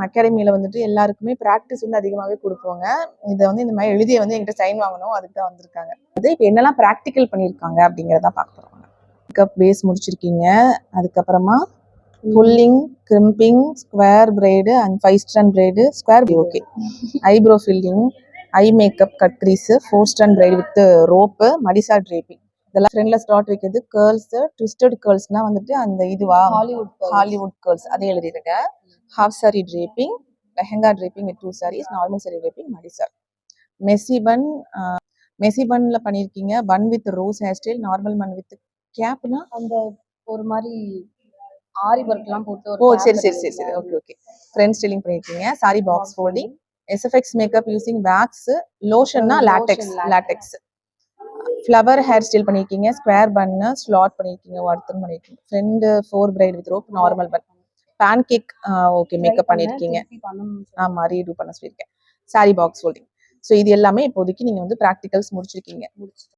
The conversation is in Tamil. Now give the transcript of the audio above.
அகாடமியில வந்துட்டு எல்லாருக்குமே ப்ராக்டிஸ் வந்து அதிகமாகவே கொடுப்போங்க. இதை வந்து இந்த மாதிரி எழுதிய வந்து என்கிட்ட சைன் வாங்கணும், அதுக்கு தான் வந்திருக்காங்க. அது இப்போ என்னெல்லாம் ப்ராக்டிக்கல் பண்ணியிருக்காங்க அப்படிங்கிறத பார்க்க போகிறோம். மேக்கப் பேஸ் முடிச்சிருக்கீங்க, அதுக்கப்புறமா pulling, crimping, square braid and 5 strand braid, square okay, eyebrow filling, eye makeup, cut crease, 4 strand braid with rope, மடிசா ட்ரேப்பிங். இதெல்லாம் ஃப்ரெண்ட்ல ஸ்டார்ட் வைக்கிறது. கேர்ள்ஸ், ட்விஸ்டட் கேர்ள்ஸ்னா வந்துட்டு அந்த இதுவா ஹாலிவுட் கேர்ள்ஸ், அதே எழுதிருங்க. Half sari draping, lehenga draping with 2 sarees, normal sari draping, மடிசா. மெசி பன்ல பண்ணிருக்கீங்க. Bun with rose hair style, normal bun with கேப்னா அந்த ஒரு மாதிரி ஆரி ஒர்க்லாம் போட்டு. ஓ சரி சரி சரி சரி, ஓகே ஓகே. ஃப்ரண்ட் ஸ்டைலிங் பண்ணிருக்கீங்க. Sari box folding, SFX makeup using wax, லோஷன்னா லாட்டெக்ஸ். ஃப்ளவர் ஹேர் ஸ்டைல் பண்ணிருக்கீங்க. ஸ்கொயர் பன்னு ஸ்லாட் பண்ணிருக்கீங்க, ஒர்த்தன் பண்ணிருக்கீங்க. Front 4 braid with rope, normal bun. Pancake okay makeup பண்ணிருக்கீங்க. ஆமா, ரீடூ பண்ண சொல்லியிருக்கேன். Sorry box folding. ஸோ இது எல்லாமே இப்போதைக்கு நீங்க வந்து ப்ராக்டிகல்ஸ் முடிச்சிருக்கீங்க.